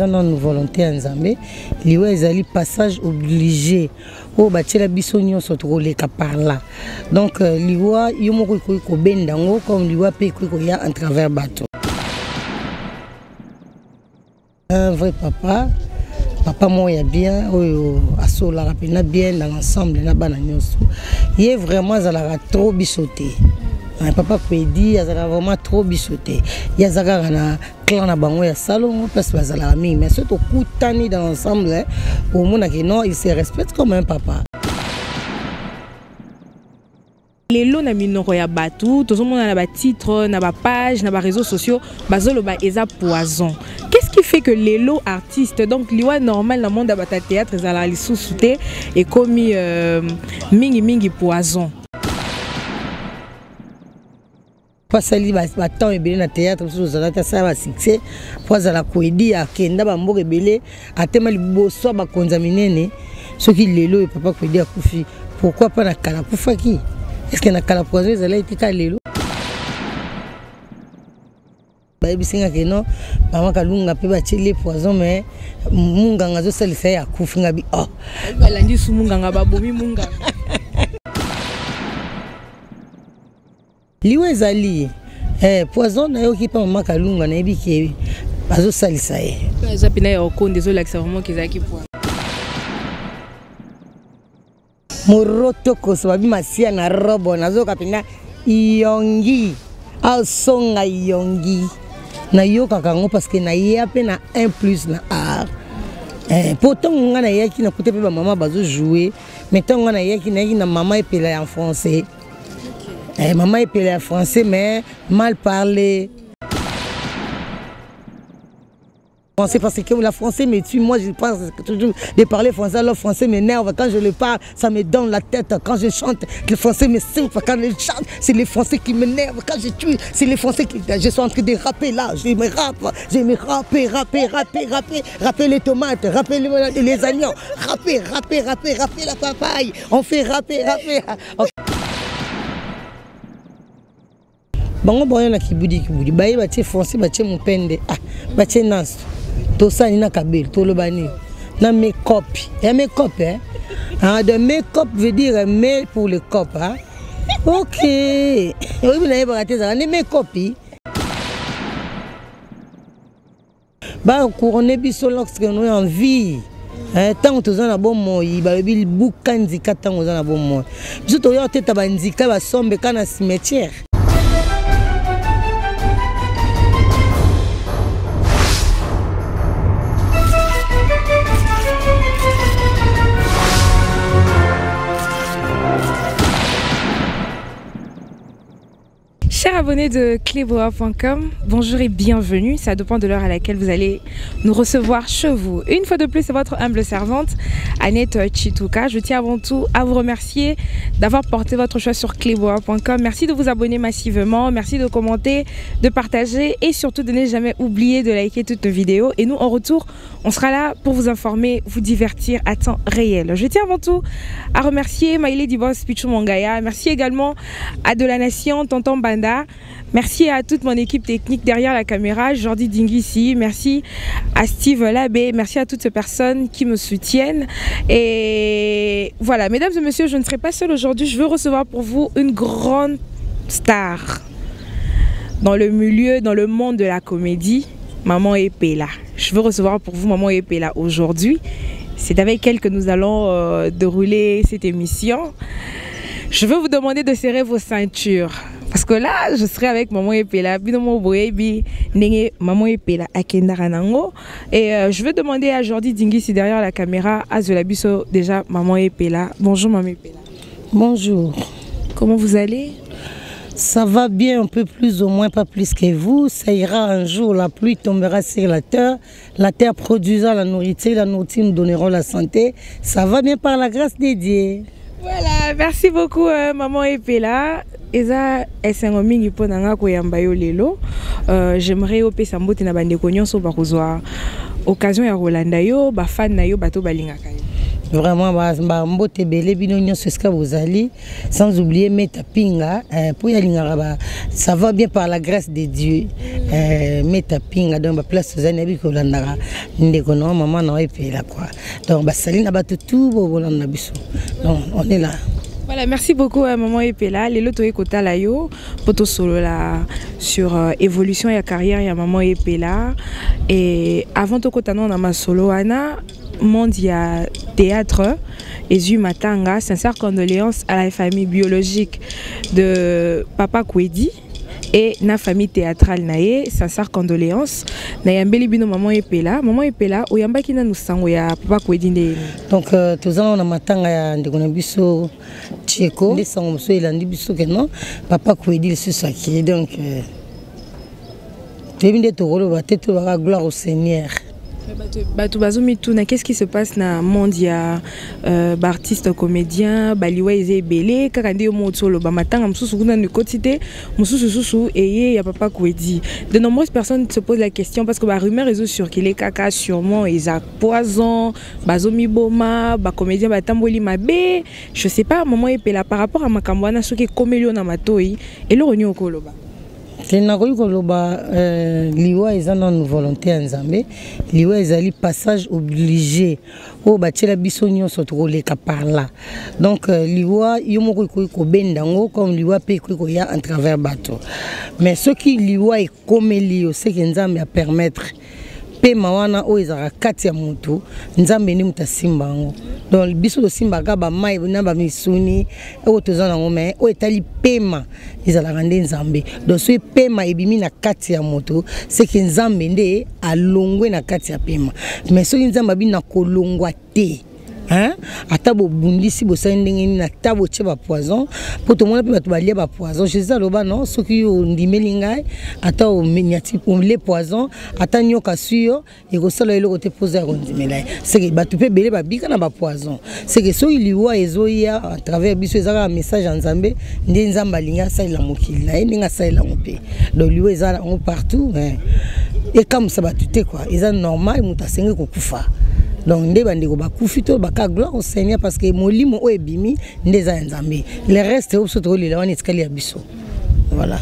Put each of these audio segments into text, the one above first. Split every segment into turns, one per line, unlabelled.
Non volonté en Zambé, liwa ezali passage obligé. Oh batela biso nyonso tokoleka par là. Donc liwa yo moko ko bendango comme liwa pe ko ya en travers bateau. Un vrai papa, papa moya bien, asola rapina bien dans l'ensemble na bana nyonso. Il est vraiment zala trop bisoté. Papa peut dire qu'il a vraiment trop bisoté. Il y a un clan à Bango, il y a salon, parce que c'est la mais surtout Koutani dans l'ensemble, au monde qui non, il se respecte comme un papa.
Les lots na minoro ya batu, tout le monde a des titres, na ba page, na ba réseaux sociaux, bazolo ba eza poison. Qu'est-ce qui fait que les lots artistes, donc liwa normal dans le monde de théâtre, ils allaient sous-souter et commis mingi poison.
Pas sali temps rebelle na théâtre sur zalata ça va succès pour la comédie à kenda ba mbo rebelle à tema liboso ba konzaminene ce qui lelo et papa comédie à kufi pourquoi pas na kala kufaki est-ce que na kala poison zala itika lelo ba bisinga ke non mama kalunga pe ba chele poison mais munga ngazo salisa ya kufi ngabi oh
balandi su munga ngaba bomi munga
liwa ezali poison na yo ki pa mama kalunga na yebi ke bazo salisa ye
za pina ya okonde zo lakisa vraiment ki zaki poison
moroto ko so babi masia na robo nazo kapina iyongi asonga iyongi na yo kakango parce que na ye pe na 1 plus na art pourtant nga na yaki na kote pe ba mama bazo jouer mais tant nga na yaki na mama epela en français. Maman est pelée en français, mais mal parlé. Français parce que la français me tue. Moi, je pense toujours de parler français. Alors, le français m'énerve. Quand je le parle, ça me donne la tête. Quand je chante, le français me siffle. Quand je chante, c'est les français qui m'énervent. Quand je tue, c'est les français qui... Je suis en train de rapper là. Je me rapper les tomates, rapper les oignons, rapper la papaye. On fait rapper. Okay. Bango boyo na kibudi baye batie français batie mupende batie nas to sani na kabel to lobani na make-up ya make-up de make-up veut dire mais pour le cop OK oui vous n'avez pas raté ça ne make-up ba couronner biso lorsque nous en vie tant que tu as bon moi il boukanzi tant que tu as bon moi biso to yo teta banzika ba sombe kana cimetière.
Chers abonnés de cleboa.com, bonjour et bienvenue. Ça dépend de l'heure à laquelle vous allez nous recevoir chez vous. Une fois de plus, c'est votre humble servante, Annette Chituka. Je tiens avant tout à vous remercier d'avoir porté votre choix sur cleboa.com. Merci de vous abonner massivement, merci de commenter, de partager et surtout de ne jamais oublier de liker toutes nos vidéos. Et nous, en retour, on sera là pour vous informer, vous divertir à temps réel. Je tiens avant tout à remercier Maïlé Dibos Pichou Mangaya. Merci également à De la Nation, Tonton Banda. Merci à toute mon équipe technique derrière la caméra, Jordi Dingissi, merci à Steve Labé, merci à toutes ces personnes qui me soutiennent. Et voilà, mesdames et messieurs, je ne serai pas seule aujourd'hui, je veux recevoir pour vous une grande star dans le milieu, dans le monde de la comédie, Maman Epela. Je veux recevoir pour vous Maman Epela aujourd'hui. C'est avec elle que nous allons dérouler cette émission. Je veux vous demander de serrer vos ceintures. Parce que là, je serai avec Maman Epela, Maman Epela Akendaranango. Et je veux demander à Jordi Dingissi derrière la caméra, à Zolabiso déjà Maman Epela. Bonjour Maman Epela.
Bonjour.
Comment vous allez?
Ça va bien, un peu plus ou moins, pas plus que vous. Ça ira un jour, la pluie tombera sur la terre produisant la nourriture nous donneront la santé. Ça va bien par la grâce de Dieu.
Voilà, merci beaucoup Maman Epela. Eza esengo mingi po nanga ko yamba yo lelo. J'aimerais opesa mbote na bande konyo so ba kozwa occasion ya Rolanda yo ba fan na yo bato balingaka yo.
Vraiment, mbote belé bino nyonso eska bozali, sans oublier Meta Pinga, pour y aller, ça va bien par la grâce de Dieu. Meta Pinga, donc la place aux années que l'on a, ndékono maman n'a pas là quoi. Donc Saline a battu tout, on a biso. Donc on est là.
Voilà, merci beaucoup à Maman Epela. Les lotos écoutent la yo, poto solo là sur évolution et carrière ya Maman Epela. Et avant tout côté on a ma solo ana mondia théâtre et Matanga. Sincères condoléances à la famille biologique de Papa Kwedi et na famille théâtrale nae. Sincères condoléances. Na yambeli bino Maman Epela oyambaki na nusango ya Papa Kwedi nde.
Donc tous ans on a Matanga ya ndekona biso Tcheko les sango so ilandi biso que non Papa Kwedi le susaki donc tebinde to rolo ba teto ba gloire au Seigneur.
Qu'est-ce qui se passe dans le monde? Il y a artistes, comédiens, baliwa ezebele, kakande yo motolo, ba matanga msusu kuna ne quotidien, msusu susu et ya Papa Kwedi. De nombreuses personnes se posent la question parce que ba rumeur réseau sur qu'il est caca sûrement ils a poison, bazomi boma, ba comédien ba tamboli mabe, je sais pas Maman Epela par rapport à makambwana soki komelio na matoi et le roni okoloba.
Liwa est une volonté en Zambie. Liwa est un passage obligé. Oh, la bisogno sotroleka par là. Donc, Liwa, yomoko ko bendango comme Liwa pe ko ya en travers bateau. Mais ce qui Liwa est comme Liwa, c'est que Nzambe a permettre. Pe mawana o ezara kati ya mutu Nzambe ni mutasimba ngo donc biso do simba ka ba mai na ba misuni o tozana ngome o etali pema ezala rande Nzambe donc so pema ebimi na kati ya mutu c'est que Nzambe nde alongwe na kati ya pema mais so Nzambe bi na kolongwa te hein atabo bundisi bo sendenge ni na tabo cheba poison pour tout le monde peut balia ba poison je sais loba non ce qui ndimeli ngai ata o menyati les poison ata nyoka suyo et ko sala ile côté poser ndimela c'est que ba tu peux belé ba bika na ba poison c'est que so iliwa ezoya à travers biso ezaka message en Nzambe ndi Nzamba linga sa ila mokili na ndinga sa ila mope donc liwa ezala on partout et comme ça ba tuté quoi ezala normal mutasenge ko kufa. Donc ndé bandiko bakufito baka gloire au Seigneur parce que molimo o ebimi ndeza Nzambe le reste au soto le lawan iskali abiso voilà.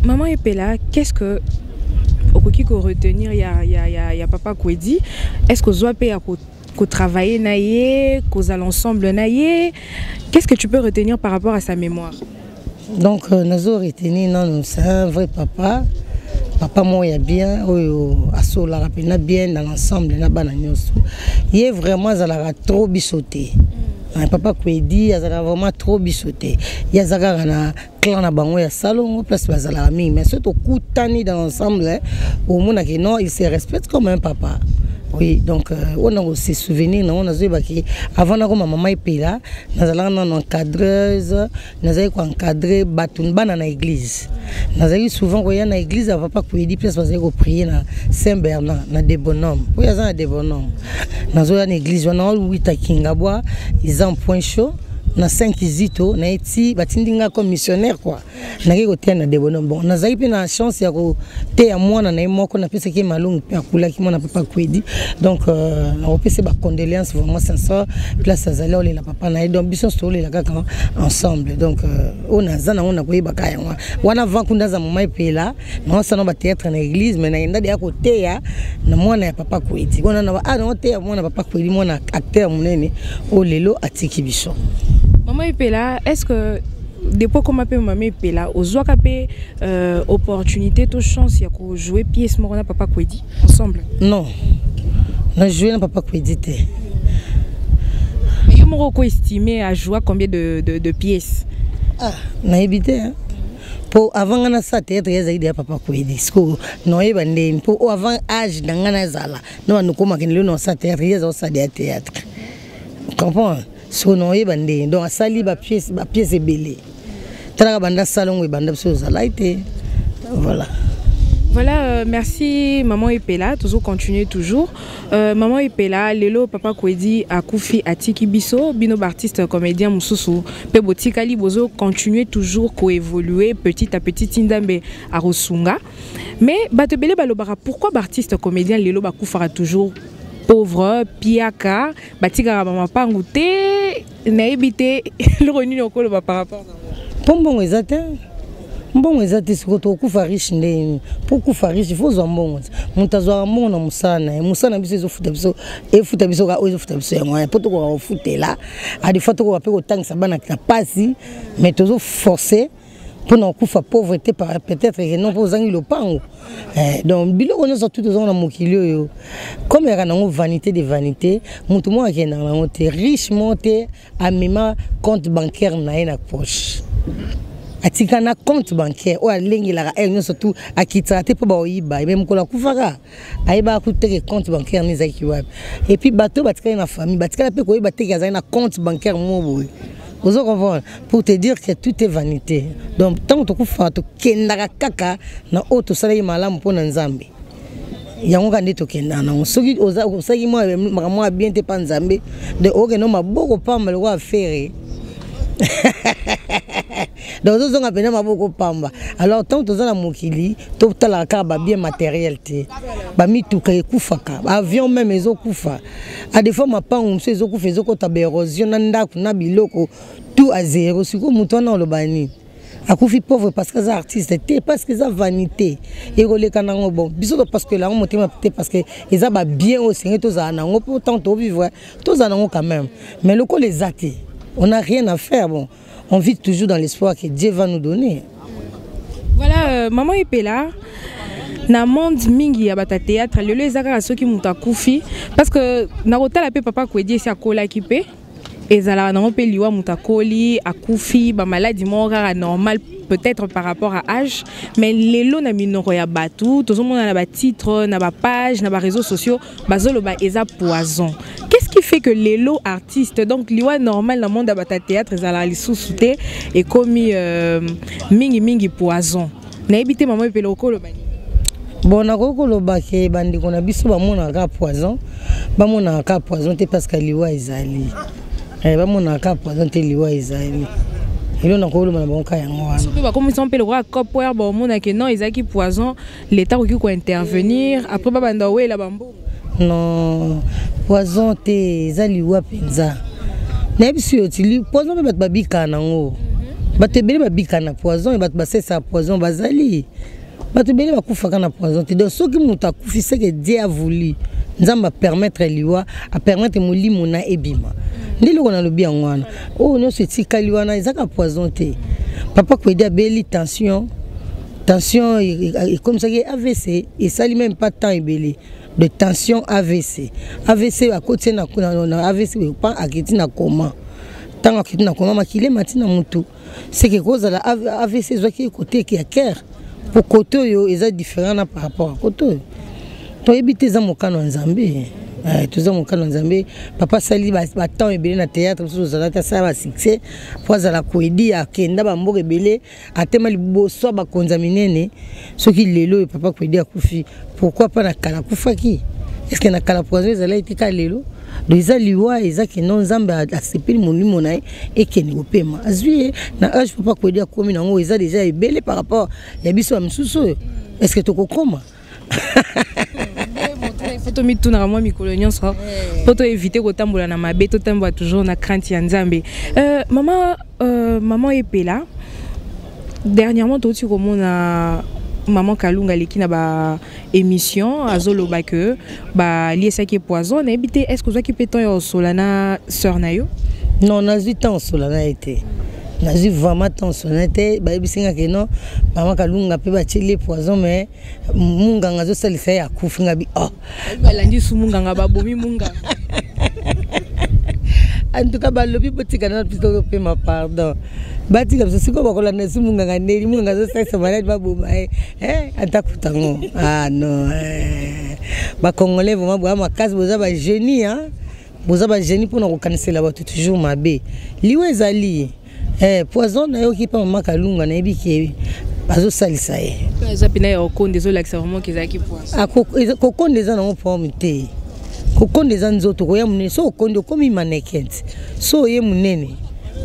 Maman Epela, qu'est-ce que okoki ko retenir ya Papa Kwedi? Est-ce que zoa pe ko travailler naie cause à l'ensemble naie? Qu'est-ce que tu peux retenir par rapport à sa mémoire?
Donc nazo retenir non c'est un vrai papa. Papa moi bien, asola rapena bien dans l'ensemble na bana nyoso. Il est vraiment trop bisoté. Papa Kwedi azala vraiment trop bisoté. Ya zaka na clan na bango ya salon place bazala ami mais surtout kutani dans l'ensemble au monde que non il se respecte comme un papa. Oui, donc on a aussi souvenir, on a dit avant que maman Epela, nous allons encadreuse, nous allons encadrer Batumba dans l'église. Nous allons souvent quand il y a une église, on va pas prier, place parce qu'on prier na Saint Bernard, na des bonhommes. Pour y a des bonhommes. Nous allons une église, on a 8 à Kingabwa, ils ont point chaud. Na 5 zito na eti batindinga comme missionnaire quoi na ke kotia na debono bon na zaipi na chance ya ko te ya mwana na moko na pesa ke malungu pe akula ki mwana Papa Kwedi donc na opese ba condoléances vraiment sincère place azali ole la papa na donc biso stole la kaka ensemble donc on a zana on a ko yeba kaya wana vankunda za Maman Epela na sana ba théâtre na église mais na yenda ya ko te ya na mwana ya Papa Kwedi on na ba no te ya mwana Papa Kwedi mwana acteur munene o lelo atiki biso.
Maman Epela, est-ce que depuis qu'on m'appelle Maman Epela, aux Ouakapé, opportunité, toute chance, il y a jouer pièce Morona Papa Kwedi ensemble?
Non, on a joué dans Papa Kwedi.
Mais il m'a estimé à jouer combien de pièces?
Ah, on a évité. Hein? Pour avant on a ça théâtre, il y a des Papa Kwedi. Non, il y a des pour avant âge dans la zala. Non, nous comme on a ça théâtre, il y a ça des théâtre. Comprends? Sono ebande donc asali ba pièce belé tala banda salon e banda so zalaité voilà.
Voilà, merci Maman Epela, toujours continuer toujours. Maman Epela, lelo Papa Kwedi akufi atiki biso, bino artiste comédien mususu, pe botikali bozo continuer toujours coévoluer petit à petit tindambe a Rosunga. Mais batebele balobara pourquoi artiste comédien lelo bakufara toujours pauvre piaka batika ba mapangu te na ebité le revenu okolo ba par rapport
Pombongo ezate. Mbongo ezate sikoto kufa riche nde. Pour kufa riche il faut zombongo. Mutazwa mbongo na musana. Musana biso ezofuta biso efuta biso ka ezofuta biso yango. Poto ko futela. A des fois to ko pe ko tangisa bana na pasi mais tozo forcer pour non kufa pauvreté par peut-être que non pour zangi lopango. Donc biloko nyonso tout aux na mokili yo. Comme ya na vanité de vanité, mutu mo akenda na ngote riche monte amema compte bancaire na poche. Atika na compte bancaire o alengi la nyonso surtout akitrate po ba oyiba même ko la kufaka aiba akuteke compte bancaire ni zaki wapi. Et puis bateau batika na famille batika pe ko yiba teke za na compte bancaire mo boy. Vous comprenez? Pour te dire que tout est vanité. Donc, tant que tu fais kenda kaka na auto salaire malamu pour Nzambe. Yango kandi to kenda na soki osaki moi bien te pa Nzambe de oke no maboko pamba le wa faire. Donc nous on appelle maboko pamba. Alors tant que na mokili to tala ka ba bien matériel te. Ba mituka ekufaka. Avion même ezokufa. A des fois ma pa on se ezokufa ezokota ba érosion na ndako na biloko tout à zéro. Siko muto na lobani. Akufi pauvre parce que les artistes parce que ça vanité et roleka nango bon biso parce que là on monte parce que ils a bien aussi tous à nango pourtant to vivre tous à nango quand même mais le coup les athées on n'a rien à faire bon on vit toujours dans l'espoir que Dieu va nous donner.
Voilà maman Epela na monde mingi ya bata théâtre le ezaka soki muta kufi parce que na rota la pe papa kwedi esi akola kipe ezala na pe liwa mutakoli akufi ba maladie mora normal peut-être par rapport à âge mais lelo na minoro ya batu tozomona na ba titre na ba page na ba réseaux sociaux bazolo ba eza poison. Qu'est-ce qui fait que lelo artiste donc liwa normal na monde ya bata théâtre ezala lisusuté et commis mingi poison na ebité maman pe lokolo bani.
Bon na kokolo ba ke bandi kona biso ba mona ka poison te parce que liwa ezali ba mona ka poison te liwa ezali. Et on a encore le bon cas.
Comme ils sont le roi copper bon mon que non ils a qui poison l'état qui peut intervenir après baba ndawe la bambo.
Non poison te zaliwa penza. Na biso utili poison ba babika nango. Ba te bele babika na poison et ba basé sa poison bazali. Ba te bele ba kufa na poison te donc soki muta kufi c'est que Dieu a voulu. Nzamba permettre liwa a permettre molimo na ebima. Ndilo kona lobi ngwana oh non c'est tikali wana ezaka poison te papa ko aider beli tension et comme ça que AVC et ça lui même pas tant ebeli de tension AVC à côté na AVC pas akiti na comment tant akiti na comment makile matina mutu c'est que cause la AVC zoki côté qui a cœur pour côté yo eza différent par rapport à côté to ebité za mokano Nzambe. Tous mon canon Nzambe papa sali ba temps ebele na théâtre so zalata ça va succès fois la koedi akenda ba mboka ebele atema liboso ba konza minene soki lelo papa koedi akufi pourquoi pas na kala kufaki est-ce que na kala poison ezala itika lelo do izaliwa ezaki non Nzambe asepeli molimo na et que ni opema azui na âge papa koedi akomi nango eza déjà ebele par rapport ya biso amsusu est-ce que tokokoma
Faut mettre tout dans moi mikolonyon ça pour éviter que tambola na mabe to tambola toujours na crainte ya Nzambe. Maman Epela dernièrement tu comme na maman Kalunga leki na ba émission azolo ba que ba lié ça qui est poison na éviter est-ce que vous qui péton yo solana sœur na yo
non na zitan solana été na zi vraiment tant sonete ba bisinga que non maman Kalunga pe ba chili poison mais munganga zo salisa ya kufinga bi oh
balandi su munganga babomi munganga
en tout cas ba lobi botika na pisto pe ma pardon batika so siko bakola na su munganga neli munganga zo salisa malade baboma atakutango ah non ba congolais vraiment ba makasi boza ba génie hein boza ba génie pour na kokanisa la ba toujours mabe liwe ezali poison na yo ki pa maman Kalunga na ebiki bazo salisa ye
za pina yo konde zo lakisa vraiment ki za ki poison
kokonde za na mo pomme te kokonde za nzoto ko ya munene so kokonde komi mannequin so ye munene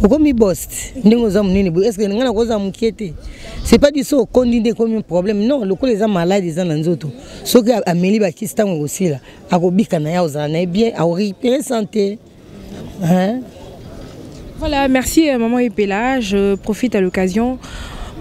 Okomi boss ndingo za munene bo est-ce que ngana koza mukiete c'est pas du so kondinde comme un problème non lokolo les malades za na nzoto soki ameli ba kista ngo sila akobika na ya ozala na bien a récupérer santé hein.
Voilà, merci maman Epela, je profite à l'occasion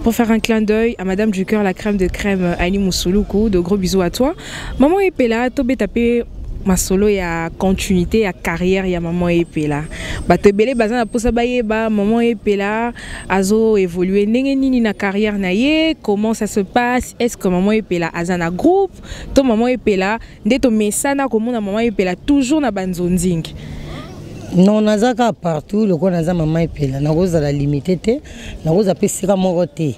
pour faire un clin d'œil à Madame du Cœur, la crème de crème Annie Moussouloukou. De gros bisous à toi. Maman Epela, tobe tapé ma solo ya continuité ya carrière ya maman Epela. Ba te belé bazana posa baye ba maman Epela azo évoluer ndenge nini na carrière na ye, comment ça se passe? Est-ce que maman Epela azana groupe? To maman Epela ndeto mesana komona maman Epela toujours na banzonzing.
Non, nazaka partout, le quoi naza maman Epela, na roza la limité, na roza pesika moroté.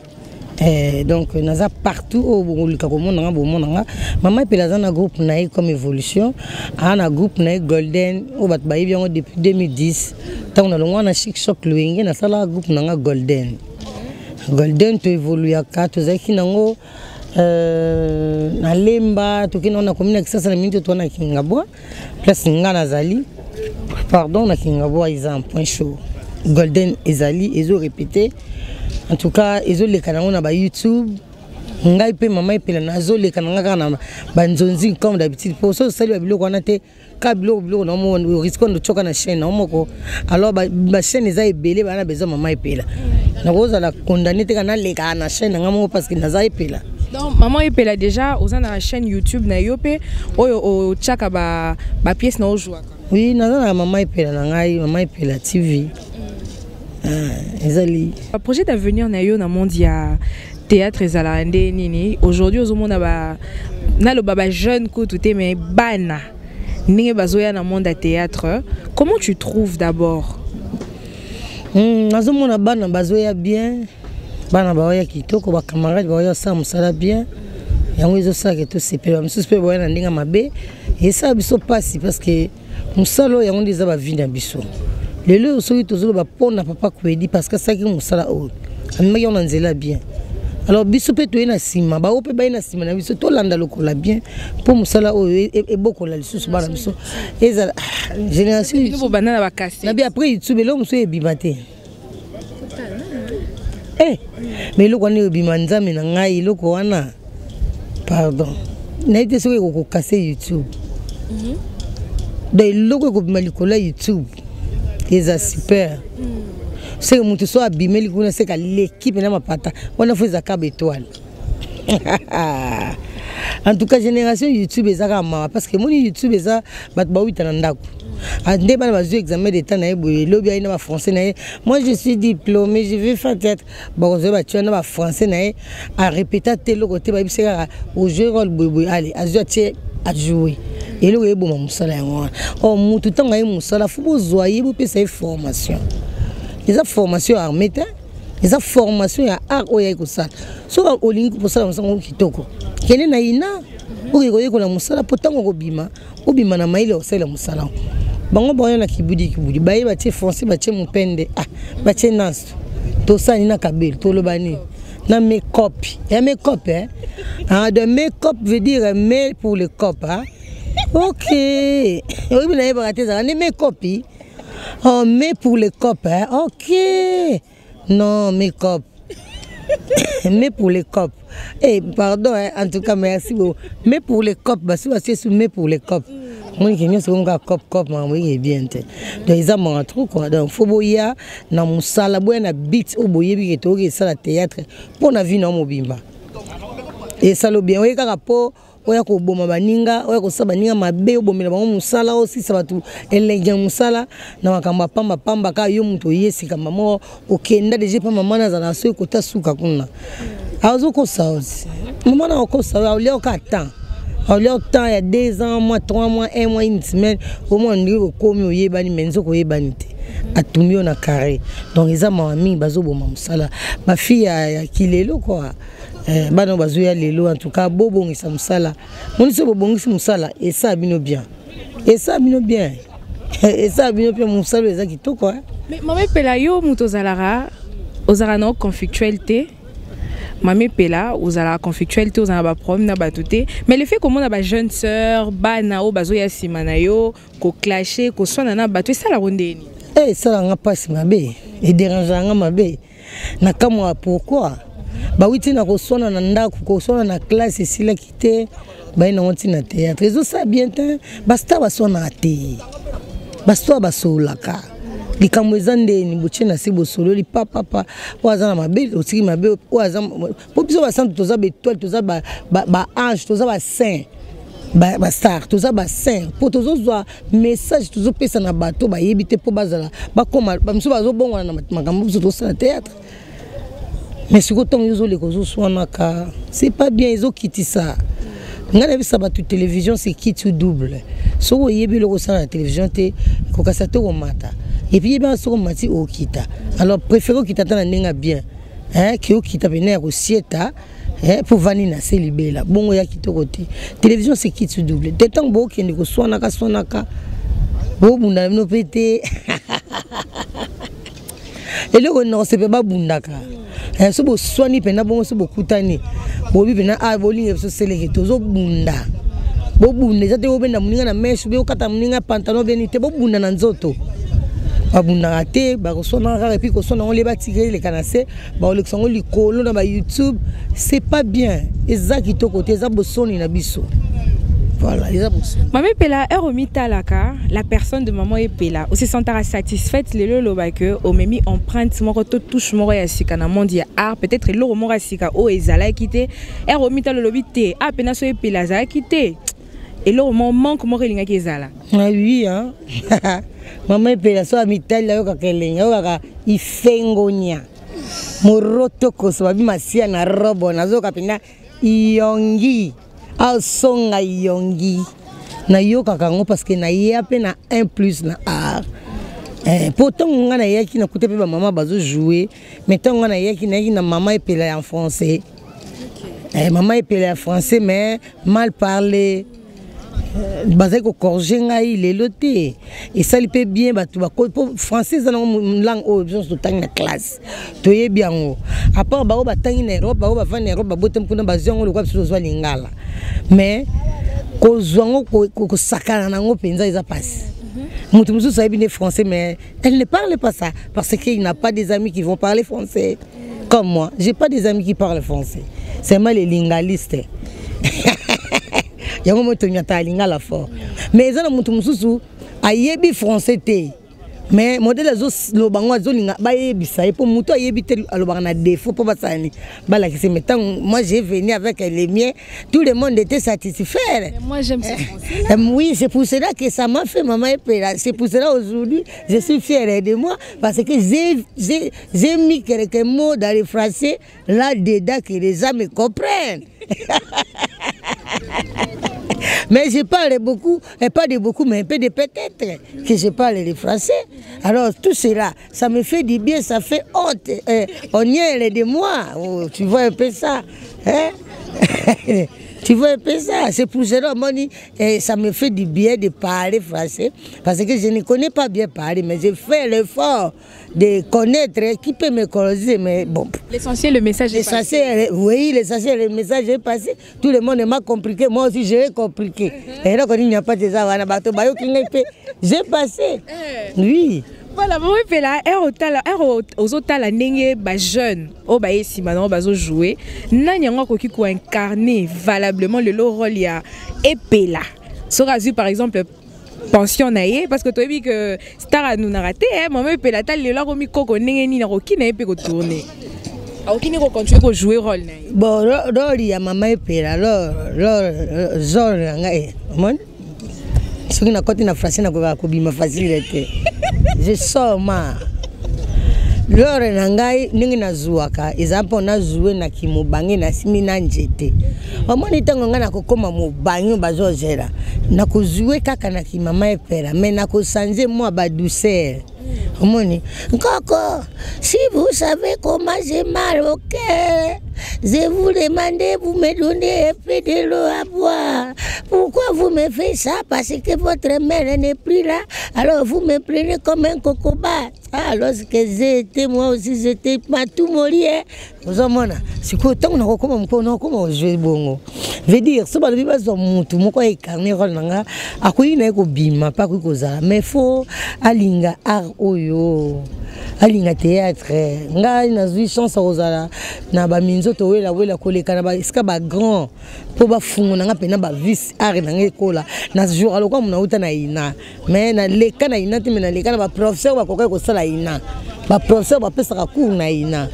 Donc naza partout au bolika komona nga maman Epela za na groupe na comme évolution, na groupe na Golden au bat bayi bien depuis 2010. Tant on a longwa na Chic Choc Luenge na sala groupe na Golden. Golden to évoluer à 4 zaki nango na lemba to kina na komina kisasa na minute to na kingabwa place ngana zali. Pardon, na Kingabo, ils ont un point chaud. Golden Ezali, ils ont répété. En tout cas, ils ont les canaux sur YouTube. Ngai pe maman Epela nazo les canaux na banzonzi comme d'habitude. Pour ça, salut à bilo qu'on a été kabilo no mo risque de choquer na chaîne na moko. Alors ba chaîne eza ebele ba na besoin maman Epela. Na roza la condamner te kana les canaux na chaîne na mo parce que naza Epela.
Donc maman Epela déjà aux na chaîne YouTube na yope o chaka ba pièce na ojua.
Oui, naza maman Epela na ngai maman Epela TV. Ezali.
Le projet d'avenir na yo na monde ya théâtre ezala ndé nini. Aujourd'hui aux monde na lo baba jeune ko tout mais bana. Ninge bazoya na monde à théâtre. Comment tu trouves d'abord?
Nazo mona bana bazoya bien. Bana baoya kitoko ba camarade baoya sa musala bien. Yango ezo sa ke to sepela mususu pe boya na ndinga mabe. Et ça biso passe parce que musalo yango ndeza ba vie na biso. Lelo soki tozolo ba pona papa kwedi parce que ça ki musala o. Amaki on nzela bien. Alors biso pe to ena sima ba ope ba ena sima na biso to landa lokola bien pour musala o e boko la lisusu bana biso. Eza génération
nouveau banana ba casse.
Na bien après YouTube lo muso e bimate. Mais le connaît bimanza mais ngai le koana. Pardon. Na ite soki ko casser YouTube. De loko ko bimalikola YouTube. Eza super. C'est que mutu so abimeli kuna c'est que l'équipe na mapata. On a fait za kaba étoile. En tout cas génération YouTube ezaka ma parce que mon YouTube eza bat ba 8 na ndako. Ande ba ba examen d'état na eboye lobi aina ba français na. Moi je suis diplômé, je vais faire tête. Bon je ba tu na ba français na a répéter tel côté ba biseka au jeu rôle boy allez azo tie a jouer. Et le ebo musala yango. Oh mutu tanga yi musala fu bo zoyer bo pesa formation. Les formations armées, les formations à art oya kusala. So o lingi pour ça on kitoko. Kene na ina o ko na musala potango ko bima, o bima na maile o sala musala. Bango boyo na kibudi baye ba tie français ba tie mupende ba tie nas. To sa ni na kabel to lo bani. Na make-up. Ya make-up de make-up veut dire mais pour le cop OK. Oui mais na ba teza ni make-up. Oh, mais pour les copains, ok. Non, make-up. Mais pour les copes. Eh, pardon, en tout cas, merci beaucoup. Mais pour les copes, mais pour les copes. Moi, je suis un cop, mais bien. Donc, ils ont un truc, quoi. Donc, il faut boire, dans mon salle, boire, na beat, au boyer, qui est ça, le théâtre, pour la vie, non, mobimba. Et ça, le bien, oui, car rapport. Oya ko boma baninga oya ko sabaninga mabe obomela bango musala aussi sabatu elenge musala na makamba pamba ka yo muto yesi kama mo okenda deje pa mama na zana so ko tasuka kuna azo ko saosi mama na ko sawa ole o ka temps ole o temps ya 2 ans mois 3 mois 1 mois une semaine au moins ndi ko komi oyebani menzo ko yebani te atumio na carré donc eza mami bazo boma musala ma fille ya kilelo quoi. Bano bazuya lelo en tout cas bobongisa musala moni so bobongisa musala et ça bino bien musala eza kitoko
mais maman Epela yo muto zalara ozara no conflictualité maman Epela ozara conflictualité ozana ba problème na batuté mais le fait comment na ba jeune sœur bana o bazoya simana yo ko clasher ko sona na batu ça la rondeni
Eh, ça n'a pas si mabe. Et dérangeant mabe. Na kamwa pourquoi? Ba witi na kosona na ndako, kosona na classe ici la quitté. Ba ina onti na théâtre. Ils ont ça bien temps. Basta basona ate. Basta basolaka. Likamwezande ni bochena si bosolo li papa wazana mabe osiki mabe wazana popiso ba santo toza étoile toza ba ange toza ba saint ba star toza ba saint po tozo zwa message tozo pesa na bato ba yebite po bazala ba koma ba mso bazo bongwana na makambo biso toza na théâtre mais siko tongo yozo le kozo swana ka c'est pas bien ils ont quitté ça ngana bisa ba tu télévision c'est qui tu double so yebi le ko sa na télévision te ko kasate ko mata. Et puis, il y a un mati au kita. Alors, préférez qu'il t'attende à bien. Qui au kita venir au sieta. Pour venir à célébrer là. Bon, il y a qui te côté. Télévision, c'est qui tu double. T'es tant beau qu'il y a des soinaka. Bon, on a nos pété. Et là, on ne sait pas bundaka. Si vous soignez, bon, si vous coutez, vous vivez à voler, vous célébrez tous bunda. Bon, bunda, ça te ouvre na muninga na mèche, vous kata muninga pantalon benite, bon bunda na nzoto. Babunda te ba kosona kaka et puis kosona on les ba tigrer les canasses ba olexango likolo na ba YouTube c'est pas bien ezaki to côté za bosoni na biso voilà les abosoni maman Pela eromitalaka la personne de maman Pela aussi sentara satisfaite le loba que au memi empreinte moko to touche moko ya sika na monde ya art peut-être le moko ya sika o ezala kité eromitalo lobité a pena so Pela za kité et le moment comment relinga kezala ah oui hein maman Pela so amital la yoka kelenga yoka ifengonya moroto kosoba masia na robo nazoka pena iyongi au songa iyongi na yoka kango parce que na yape na 1 plus na art pourtant on a yaki na koute pe ba maman bazo jouer mais tant on a yaki na maman Pela en français maman Pela en français mais mal parlé. Basé ko korjenga il loté et ça il peut bien batu ba français dans langue au besoin de tang na classe to ye bien à part ba ba tangi na Europe ba va na Europe ba botem kuna ba zongo le kwa biso zwa lingala mais ko zongo ko sakana na ngo penza isa passe mutu musu sa bien français mais elle ne parle pas ça parce qu'il n'a pas des amis qui vont parler français comme moi j'ai pas des amis qui parlent français c'est moi les lingalistes. Il y a un moment où il y a la fort. Mais il y a un moment où il y a français. Mais modèle le bango zolinga ba yebisa et pour muto yebite le bana défaut pour basani bala qui se mettant moi j'ai venu avec les miens tout le monde était satisfait.
Moi j'aime ce français.
Oui, c'est pour cela que ça m'a fait maman Pela. C'est pour cela aujourd'hui je suis fière de moi parce que j'ai mis quelques mots dans les français là dedans que les gens me comprennent. Mais je parle beaucoup, et pas de beaucoup, mais un peu de peut-être que je parle les français. Alors tout cela, ça me fait du bien, ça fait honte. On y est de moi, tu vois un peu ça. Hein? Tu vois un peu ça, c'est pour cela que ça me fait du bien de parler français, parce que je ne connais pas bien parler, mais j'ai fait l'effort de connaître qui peut me causer, mais bon.
L'essentiel, le message est passé.
Oui, l'essentiel, le message est passé. Tout le monde m'a compliqué, moi aussi j'ai compliqué. Et là, il n'y a pas de ça, j'ai passé. Oui.
Voilà, maman Pela, aux otala nenge ba jeune, au ba esi maintenant bazo jouer, nanyanga koki ko incarner valablement le rôle ya Pela. Sera vu par exemple pension naie parce que tu as vu que star nous n'a raté, maman Pela tal le laro mi koko nenge ni na koki na pe ko tourner. Aoki ni ko continuer ko jouer rôle naie.
Bon, rôle ya maman Pela, alors zone ngai, mon. Ce qui n'a pas été na français na ko bima facile était. Je sors ma lors nangai ningi na zuaka exemple na jouer na kimobange na simina njete omoni tango ngana kokoma mobange bazozela na ko jouer kaka na kimama Pela mais na ko changer moi ba douceur omoni Coco si vous savez comment j'ai mal au cœur Je vous demandais, vous me donnez un peu de l'eau à boire. Pourquoi vous me faites ça? Parce que votre mère n'est plus là. Alors vous me prenez comme un cocoba. Ah, lorsque j'étais, moi aussi, j'étais pas tout mourir. Vous avez c'est quoi tant on a comment je vais bon. Veut dire, ce que je veux dire, tout mon quoi carnet rolanga. À quoi il n'est qu'au bima, pas qu'au ça. Mais faut alinga art oyo. Alinga théâtre nga ina zui chance ozala na ba minzoto wela koleka na ba iska ba grand po ba fungo na nga pena ba vice art na ngekola na jour aloko muna uta na ina mais na leka na ina te na leka na ba professeur ba koka ko sala ina ba professeur ba pesa ka cours na ina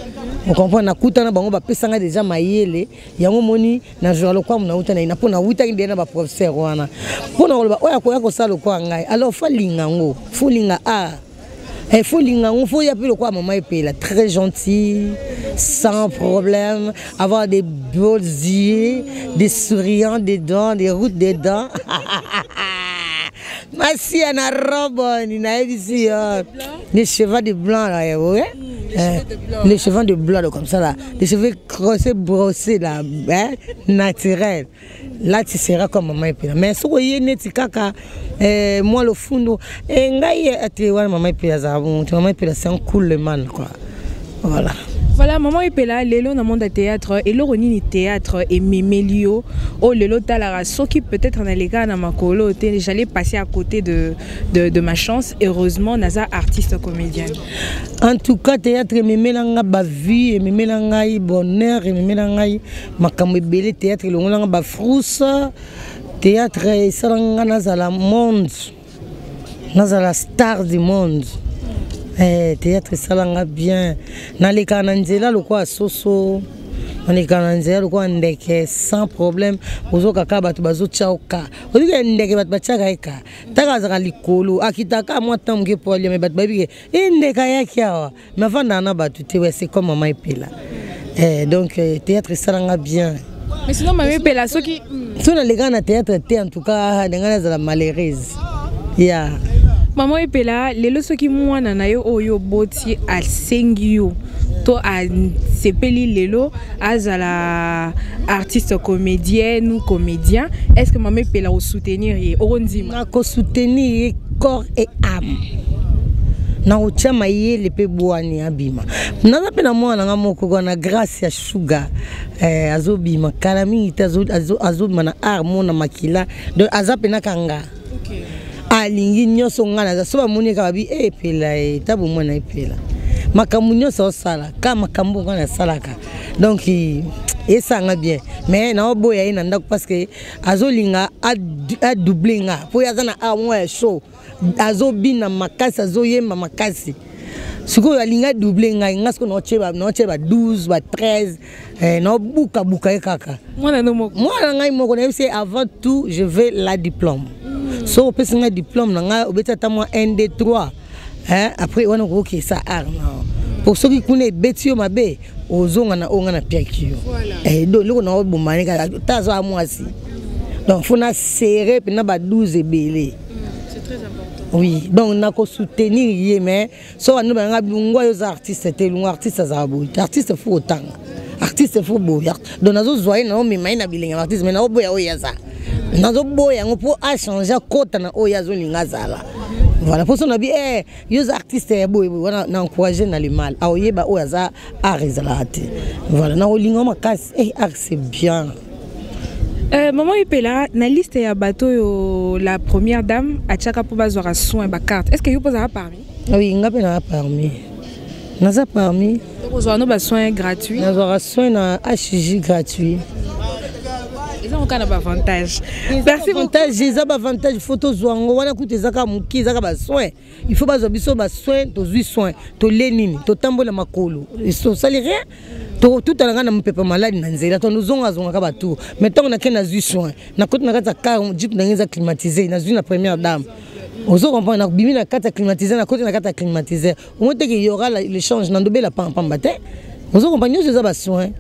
on comprend na kuta na bango ba pesa nga déjà mayele yango moni na jour aloko muna uta na ina po na uta ngi na ba professeur wana po na ba oya ko sala ko ngai alors falinga ngo fulinga il faut y appeler quoi maman Epela, très gentil, sans problème, avoir des beaux yeux, des souriants des dents, des routes des dents. Merci à la robe, les cheveux de blanc là, ouais. Les cheveux de blanc comme ça là, les cheveux crossés, brossés là, naturels. Là tu seras comme maman Epela. Mais si vous voyez moi le fond, maman Epela, maman Epela c'est un cool man quoi. Voilà.
Voilà, maman Epela, lelo na monde théâtre, et le roni théâtre et mémelio, oh lelo talara, ce qui peut-être en alléga na makolo, j'allais passer à côté de ma chance, heureusement, naza artiste comédienne.
En tout cas, théâtre, mémelanga ba vie, mémelanga bonheur, mémelanga makamwe belé théâtre, le ngolanga ba frousse, théâtre, salanga naza la monde, naza la star du monde. Théâtre salanga bien na le kananzela le quoi soso na le kananzela le quoi ndeke sans problème ozoka ka batu bazo chaoka oliko ndeke batu bachaka eka taka za likolo akitaka moi tamge pole me batu babike ndeka yake awa mavanda na batu te c'est comme maman Epela donc théâtre salanga bien.
Mais sinon maman Epela ce qui
sur le gars na théâtre en tout cas ngana za la malheureuse ya
maman Epela, les leçons qui moi nanayo oyo boti a sengio to a sepeli lelo azala artiste comédienne ou comédien. Est-ce que maman Epela au soutenir et orondima
ko soutenir corps et âme na uchama yele pe boani abima naza pena mwana nga moko na grâce ya sugar azobima kalami azo mana armona makila donc azapena kanga alingi nyoso ngana za soba moni ka bi Epela tabu mwana Epela makambu nyoso sala ka makambu ngana salaka donc esanga bien mais na oboya ina ndako parce que azolinga a doubler nga po yazana a moins show azobina makasi azoyemba makasi siko alinga doubler nga ngasko no cheba 12 ba 13 no buka ekaka
mwana
ngai moko na c'est avant tout je veux la diplôme. So on peut se diplôme nanga obeta tamo 1 2 3 après on a OK ça art pour ceux qui connaissent betio mabe ozonga na onga na piakio donc loko na bomani ka tazo a mwasi donc faut na serrer pe na ba 12 belé
c'est très important.
Oui donc na ko soutenir yé mais so anu ba nga ngwa yo artiste te lungo artiste za bo artiste faut autant artiste faut boya donc nazo zoyer na o mi mai na bilinga artiste mais na o boya o yaza nazo boya ngo a changer kota na o yazo linga zala. Voilà pour ça on a dit les artistes na encourager na le mal a oyeba o yaza arizalate. Voilà na o linga makasi art c'est bien.
Maman Epela na liste ya bato yo la première dame a chaka po bazwa soin ba carte. Est-ce que you posa parmi?
Oui, nga pena parmi. Naza parmi.
Donc on a soin gratuit.
Naza soin na HJ gratuit.
Ils ont aucun avantage.
Merci avantage, j'ai avantage photo zwango wana kuti zaka muki zaka ba soin. Il faut bazo biso ba soin to zui soin to lenini to tambola makolo. Ils sali rien. To tout alanga na mpepa malade na nzela to nuzonga zonga ka batu. Mais tant na kena zui soin. Na kote na kata car jeep na nza climatiser na zui na première dame. Ozo comprendre na bimi na kata climatiser na kote na kata climatiser. On te que y aura l'échange na ndobela pambate. Ozo comprendre yo za ba soin.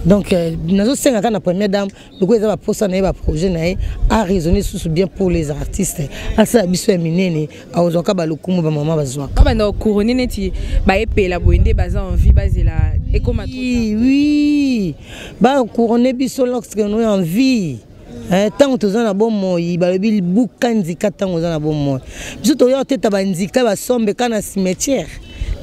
Donc nazo senga kana première dame loko eza ba posa na ba projet na a raisonner sous bien pour les artistes asa biso minene aozoka ba lokumu ba mama bazwa
ba na couronner neti ba epela boende baza envie bazela ekoma trop
oui ba couronner biso lorsque nous envie tant que na bon moyi ba lobi buka nzika tant que na bon moyi biso to yo teta ba nzika ba sombe kana cimetière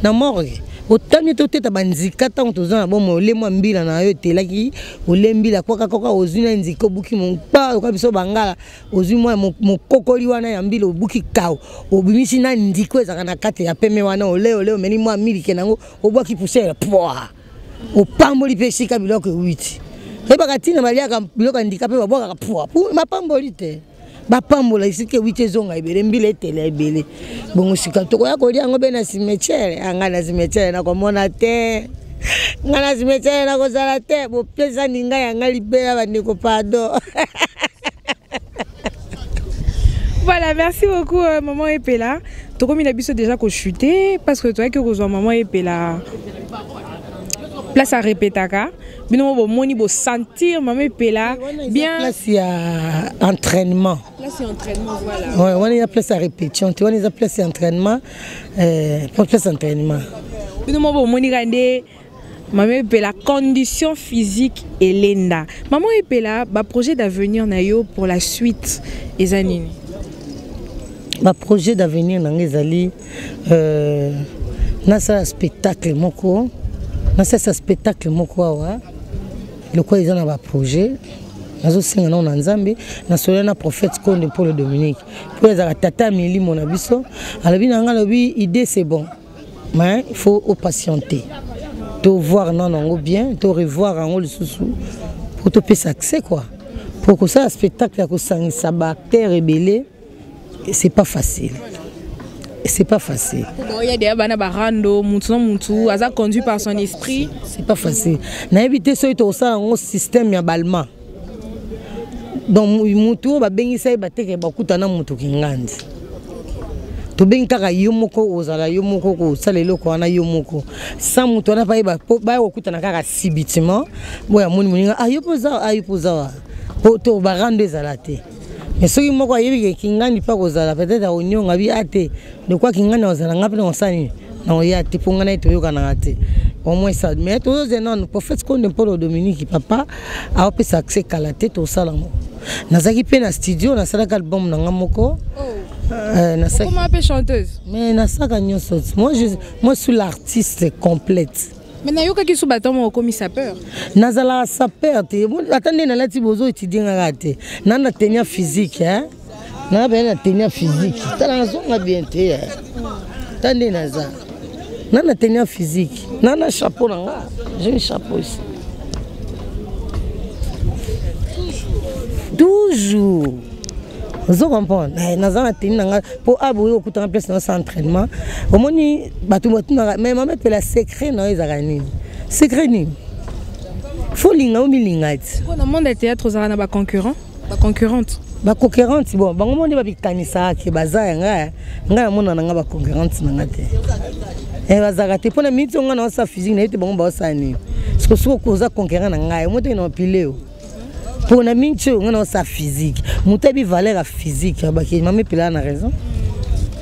na morgue autant que tu es banzika tant que tu as bon moyi le mbila na yo telaki olembila kwa koka ozuna nziko buki mon pa kwa biso bangala ozuma mon kokoli wana ya mbila obuki kao obimisi na ndiko ezaka na kate ya peme wana ole meni mwa milike nango obwaki poussière poa opamboli pesika biloko 8 eba katina baliaka biloko ndika pe babwaka poa mapamboli te bapambola isike 8 zonga ebele mbila etele ebele bongo sika toko ya kolia ngo bena cimetière anga na cimetière na komona te ngana cimetière na kozala te bo pesa ninga yanga libela bandeko pardon.
Voilà, merci beaucoup maman Epela. Toko mina biso déjà ko chuter parce que toi que rejoindre maman Epela place à répétaka bino bo moni bo sentir maman Epela bien
place ya entraînement voilà ouais on y a place à répétition tu vois les place entraînement pour place entraînement
bino bo moni rande maman Epela condition physique et lenda maman Epela ba projet d'avenir na yo pour la suite ezanini
ma projet d'avenir na ngezali na ça spectacle moko na ça spectacle moko wa le quoi ils ont un projet nazo singa na nzambe na solena prophète Konde pour le Dominique pour les tata mili mon abiso alobi na nga lobi idée c'est bon mais il faut patienter to voir non bien to revoir en le sous pour te payer accès quoi pour que ça spectacle ya ko sangisa ba terre rebelle c'est pas facile. C'est pas facile.
Il y a des barando, mutu, aza conduit par son esprit.
C'est pas facile. Na éviter ça tout ça un système ya balma. Donc mutu ba bengisa ba teke ba kutana mutu kingandi. To benga yomoko ozala yomoko ko salelo ko na yomoko. Sans mutu na ba okutana kaka sibitima. Boya moni moninga ayopoza. To barando ezalate. Mais ceux qui m'ont dit que Kingani pas aux ala peut-être à Union a biaté de quoi Kingani aux ala n'a pas d'enseigne non il y a des pongana et toyo kanate au moins ça mais tous les non prophète Konde pour le Dominique papa a pu s'accès à la tête au salon nazaki pe na studio na sala album na ngamoko
comment appelle chanteuse
mais na saka nyonso moi je suis l'artiste complète.
Mais nayoka ki sou baton mo komi sapeur.
Nazala sapeur te. Attendez na lati bozo étudier ngate. Na tenir physique hein. Na ben na tenir physique. Tala zonga bien te. Attendez naza. Na tenir physique. Na chapeau nga. J'ai un chapeau ici. Toujours. Vous comprenez? Nazala tenir nga pour abouiller au couteau en place dans entraînement. Au moni batu mais maman peut la secret non ezarani. Secret ni. Faut linga ou milingati.
Dans le monde du théâtre ozara na ba concurrent, ba concurrente.
Ba concurrente bon, bango monde ba bikanisa ke baza nga mona nga ba concurrente na ngate. Bazara te pona miti nga na sa physique na ete bango ba sani. Parce que soko koza concurrent na nga, moto ina pileo. Pour na mincho nga na sa physique. Mutabi valeur physique ba ke maman pila na raison.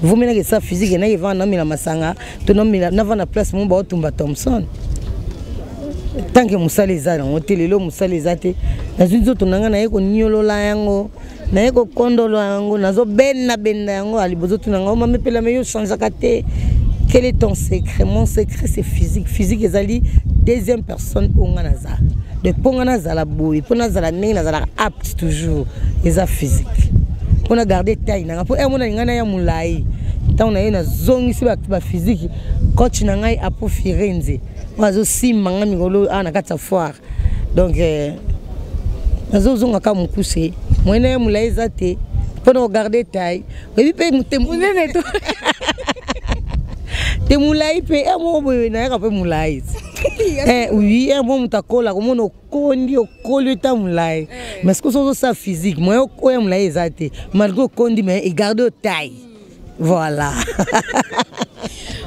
Vous menez ça physique et n'a pas nommé la masanga, tu nommes la n'a place mon bas Tumba Thompson. Tant que Moussa les a, on télélo Moussa les a été. Dans une autre nanga na eko niolo la yango, na eko kondolo yango, na zo benna yango, alibozo tunanga, on m'a me pela meilleur change à côté. Quel est ton secret? Mon secret c'est physique. Physique est ali deuxième personne au nganaza. De ponganaza la boue, ponaza la nez, naza la apte toujours. Les a physique. On a gardé taille na pour mon ngana ya mulai tant on a une zone ici ba physique coach na ngai apo Firenze wazo simanga mingolo ana kata foire donc nazo zonga ka mukuse mwene ya mulai zate pour regarder taille oui pe mutemune to te mulai pe mo boye na ka pe mulai oui bon mutakola comme on kondi okoli ta mulai mais ce que ça physique moi oya mulai ezate malgré kondi mais il garde taille Voilà.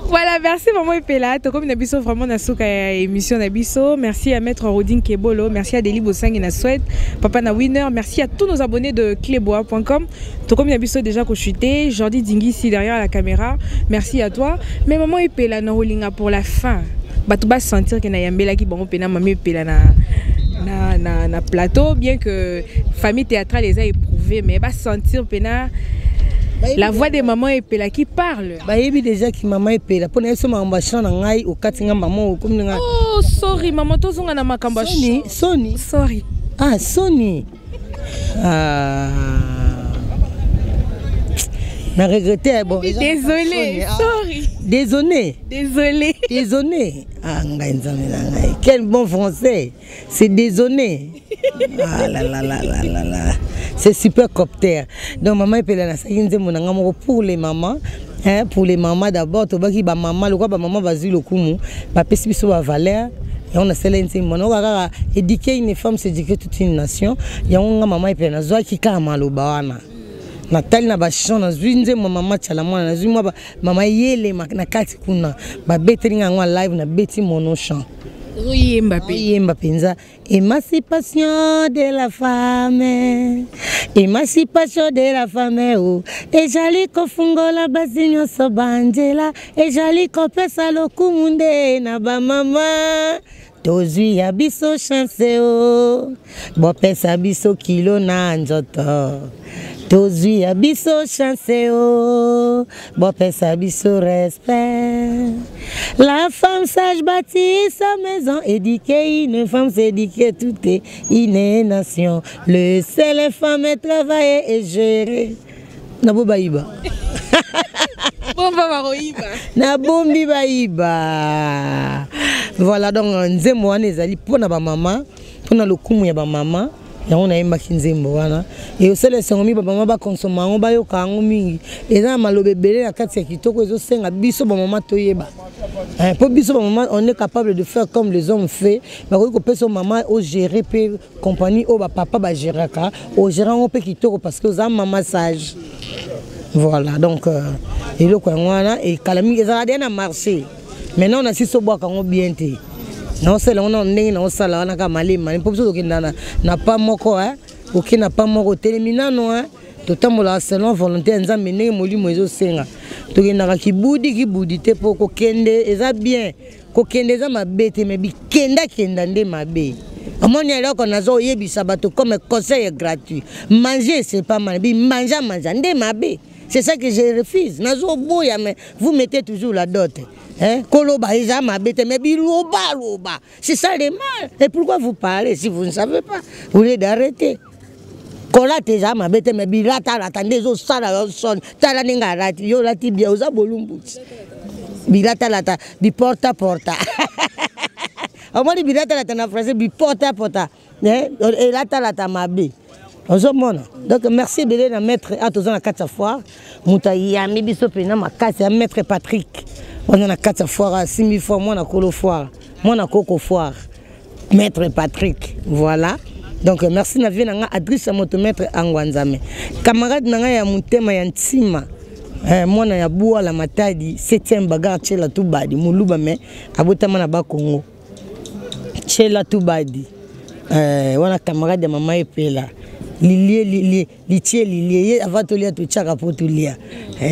Voilà, merci maman Epela. Comme Nabiso vraiment na souka émission Nabiso. Merci à Maître Rodin Kebolo, merci à Deli Bosang et na Souhaite, Papa na Winner, merci à tous nos abonnés de clébois.com. Comme Nabiso déjà chuté, Jordi Dingui ici derrière la caméra. Merci à toi. Mais maman Epela na rolinga pour la fin. Bah tu vas sentir que na yambela ki bango pena maman Epela na plateau, bien que famille théâtrale les a éprouvé, mais va sentir pena la voix de maman Epela qui parle.
Bah il déjà qui maman Epela pour n'être ma machin en aïe au katinga maman comme
oh sorry maman toi zonga na makamba
Sony
sorry
ah Sony n'a regretté bon
désolé sorry
désolé ah quel bon français c'est désolé ah là là là là là là c'est super copter donc maman Epela na sakinze monanga moko pour les mamans hein pour les mamans d'abord to baki ba maman le quoi ba maman vazi le kumu ba pesi biso ba valeur et on a celle là mono kaka éduquer une femme c'est éduquer toute une nation ya on maman Epela na zwa ki kama lo bawana Nathalie na ba chant na zwinze maman chala mwana na zwi mwa mama yele na kati kuna ba betringa ngwa live na beti mono chant
oui
Mbappé émancipation de la femme oh et jali ko fungola basinyo so banjela et jali ko pesa lokumunde na ba mama tozwi ya biso chance oh bo pesa biso kilo na nzoto tozwi ya biso chance oh bo pesa biso respect. La femme sage bâtit sa maison, éduquer une femme c'est éduquer toute une nation. Le seul femme est travailler et gérer. Nabo baïba.
Bomba baroïba.
Nabombi baïba. Voilà donc nzembo wana ezali pona ba maman, pona lokumu ya ba maman. On a un maquinzembo wana et aussi les songomi ba maman ba consommer on ba yo kango mingi eza malobe belé na kati ya kitoko ezo senga biso ba maman toyeba pour biso ba maman on est capable de faire comme les hommes fait ba ko pesa maman au gérer pe compagnie au ba papa ba gérer ka au gérer on peut kitoko parce que za maman sage voilà donc et le quoi wana et kalami eza na marché maintenant on a si so bois kango bien té. Non c'est là on a on sala on a kamali mani pour ça na pas moko hein aucun n'a pas moko terminant non hein totambola selon volonté nzambe ndenge molimo ezo senga tokendaka kibudi te po kokende eza bien kokende eza mabete mais bikenda nde mabe amoni eloko nazo yebisa bato comme conseil gratuit manger c'est pas mal bi manger nde mabe c'est ça que je refuse nazo boya mais vous mettez toujours la dot. Hein? Koloba eza mabete mais loba. C'est ça le mal. Et pourquoi vous parlez si vous ne savez pas? Vous voulez d'arrêter. Kola eza mabete mais bilata attendez zo sala yo son. Tala ninga rati yo lati bia oza bolumbuti. Bilata lata bi porta. Amoni bilata lata na français bi porta. Hein? Et lata mabe. Donc merci de la mettre à tous en 4 fois. Moutaïa mibiso pena makasi à maître Patrick. On a 4 fois 6000 fois moi na kolo foire. Moi na koko foire. Maître Patrick. Voilà. Donc merci na vie na adresse à motomètre Angwanzame. Camarade na ya mutema ya ntima. Moi na ya bua la matadi 7e bagarre chela tubadi muluba me abotama na ba Congo. Chela tubadi. Wana camarade de maman Epela. Lilie avant de lire tout chaka pour tout lire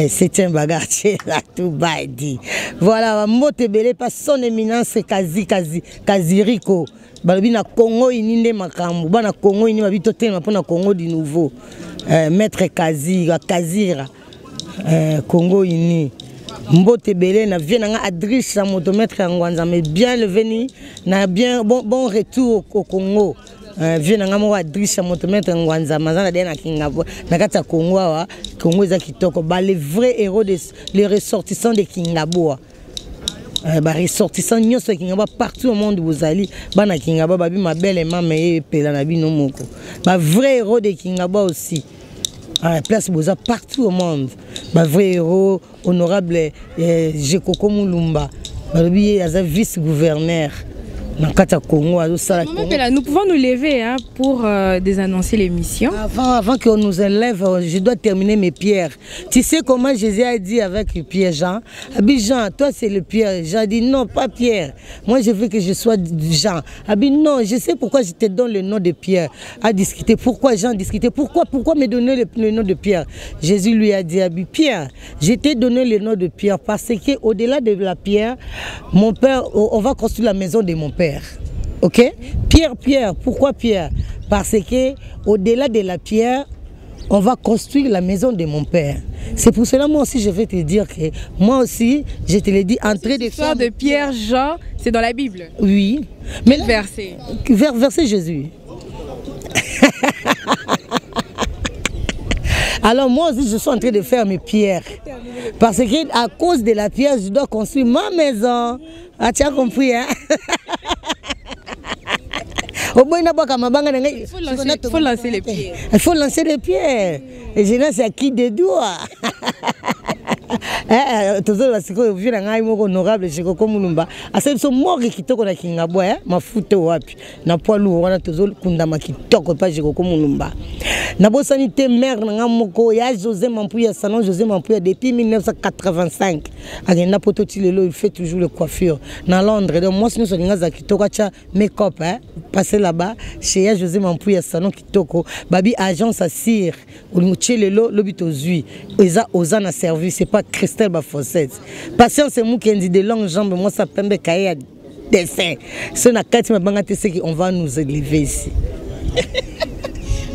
c'est un bagarre là tout badi voilà mote belé pas son éminence Kaziriko balobi na Congo ininde makambu bana Congo ini babito tellement pour na Congo du nouveau maître Kazira Congo ini mbote belé na vient na adresse à motomètre Ngwanza mais bien le venu na bien bon retour au Congo. Viens na ngamo adresse motomètre Ngwanza mazana de na Kingabo na kata Congo wa Congo za kitoko ba les vrais héros les ressortissants de Kingabo ba ressortissants nyonso Kingabo partout au monde vous allez ba na Kingabo ba bi ma belle maman Epela na bino moko ba vrais héros de Kingabo aussi place boza partout au monde ba vrai héros honorable Jekoko Mulumba ba bi as vice-gouverneur Congo.
Nous pouvons nous lever hein, pour désannoncer l'émission.
Avant qu'on nous élève, je dois terminer mes pierres. Tu sais comment Jésus a dit avec Pierre Jean? Abi Jean, toi c'est le Pierre. Jean dit non, pas Pierre. Moi je veux que je sois Jean. Abi non, je sais pourquoi je te donne le nom de Pierre. À discuter. Pourquoi Jean discuter? Pourquoi me donner le nom de Pierre? Jésus lui a dit, Abi Pierre, je t'ai donné le nom de Pierre parce que au-delà de la pierre, mon père, on va construire la maison de mon père. Ok? Pierre, pourquoi Pierre? Parce que au-delà de la pierre, on va construire la maison de mon père. C'est pour cela moi aussi je vais te dire que moi aussi je te l'ai dit entrer des
l'histoire de Pierre Jean, c'est dans la Bible.
Oui. Mais
verset.
Verset Jésus. Alors moi aussi je suis en train de faire mes pierres. Parce que à cause de la pierre, je dois construire ma maison. Ah, tu as compris, hein? Il
faut lancer les pierres.
Il faut lancer les pierres. Et je lance à qui des doigts. Toujours la sécurité vu la ngai moko honorable chez Kokomulumba. Asa so mori kitoko na kingabo mafuta wapi. Na poilu wana toujours kundama kitoko pa chez Kokomulumba. Na bosani te mère na moko ya José Mampuya salon José Mampuya depuis 1985. Agenda poto lelo il fait toujours le coiffure na Londres. Donc moi sinon so linga kitoko cha make-up passer là-bas chez José Mampuya salon kitoko babi agence à cire ulimuche lelo lobito zui. Eza ozana service c'est pas Christelle Bafossette. Patience c'est moi qui dit de longues jambes moi ça pembe kaya dessin. C'est na kati mabanga tese qui on va nous élever ici.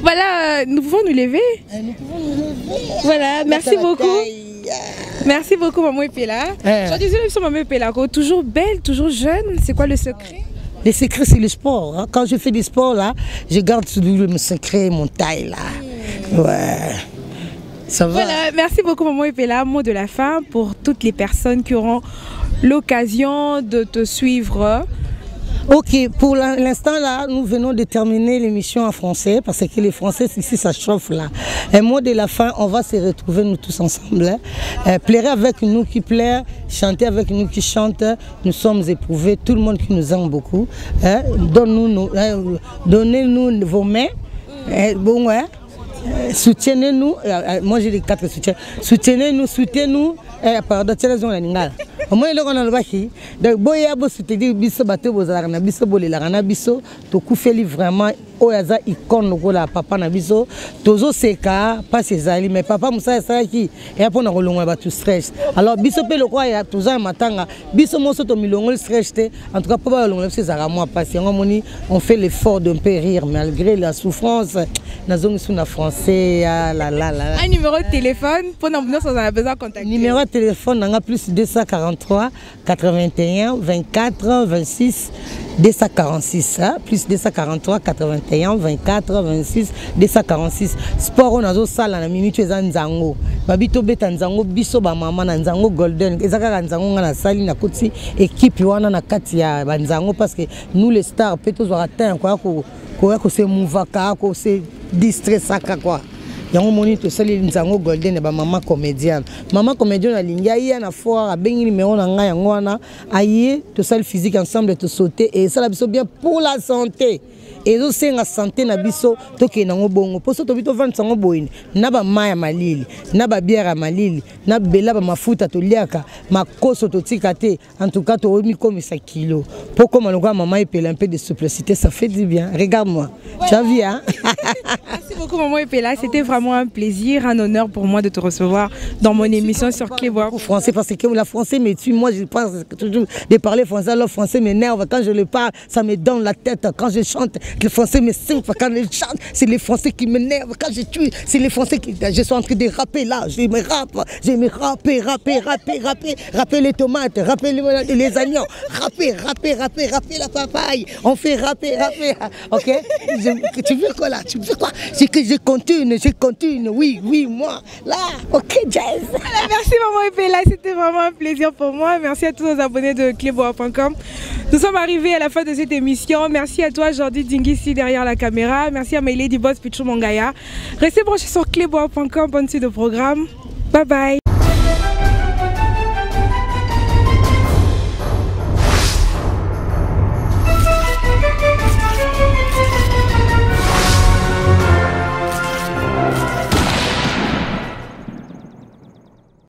Voilà, nous pouvons nous lever.
Nous pouvons nous lever.
Voilà, merci beaucoup. Merci beaucoup Maman Epela. Je disais Maman Epela, toujours belle, toujours jeune. C'est quoi le secret?
Le secret c'est le sport. Hein. Quand je fais du sport là, je garde toujours mon secret, mon taille là. Ouais. Ça va.
Voilà, merci beaucoup Maman Epela. Mot de la fin pour toutes les personnes qui auront l'occasion de te suivre.
Ok, pour l'instant là, nous venons de terminer l'émission en français parce que les Français ici ça chauffe là. Un mot de la fin, on va se retrouver nous tous ensemble. Plairer avec nous qui plaire, chanter avec nous qui chante. Nous sommes éprouvés, tout le monde qui nous aime beaucoup. Donnez-nous vos mains. Bon ouais. Soutenez-nous. Moi j'ai les 4 soutiens. Soutenez-nous, soutenez-nous. Pardon, c'est la zone animale. Moi, il y a un baki. Donc, boya bo soutenir biso bateau bozalana biso bolelana biso to kufeli vraiment oyaza icône ko la papa na biso tozo seka pas ses ali mais papa musa ça qui et après on rolonga ba tout stress. Alors biso pe le quoi ya toza matanga biso moso to milongo stress te en tout cas pas rolonga c'est ça moi parce on fait l'effort de me rire malgré la souffrance na zone sous na français la.
Un numéro de téléphone pour nous on a besoin de contacter.
Numéro de téléphone on a plus 243 81 24 26 246 hein? Plus 243 81 24 26 246 sport on a zo sala na minute eza nzango babito beta nzango biso ba mama na nzango golden ezaka nzango nga na sali na koti équipe wana na kati ya banzango parce que nous les stars peut-être on atteint quoi ko se mouvaka ko se distressaka quoi. Yango moni to sali nzango golden ba maman comédienne alingia ya na foire abengi numéro na nga yango wana aye to sali physique ensemble to sauter et ça la biso bien pour la santé et zo senga santé na biso to ke nango bongo poso to bito vendre sango boyini na ba maya malili na ba bière malili na bela ba mafuta to liaka makoso to tikate en tout cas to mi comme ça kilo pour comme le maman Epela un peu de souplicité ça fait du bien regarde-moi tu as vu hein.
Merci beaucoup Maman Epela, c'était vraiment un plaisir, un honneur pour moi de te recevoir dans mon émission sur Clébois.
Français parce que la français me tue, moi je pense toujours de parler français, alors le français m'énerve quand je le parle, ça me donne la tête quand je chante, le français me souffle quand je chante, c'est les français qui m'énervent quand je tue, c'est les français qui je suis en train de rapper là, je me rapper les tomates, rapper les oignons, rapper la papaye, on fait rapper, ok? Tu veux quoi là? Tu veux quoi? C'est que je continue, oui, moi, là, ok, jazz.
Voilà, merci Maman Epela, c'était vraiment un plaisir pour moi. Merci à tous nos abonnés de Clébois.com. Nous sommes arrivés à la fin de cette émission. Merci à toi, Jordi Dingisi, derrière la caméra. Merci à My Lady Boss Pichou Mongaya. Restez branchés sur Clébois.com, bonne suite de programme. Bye bye.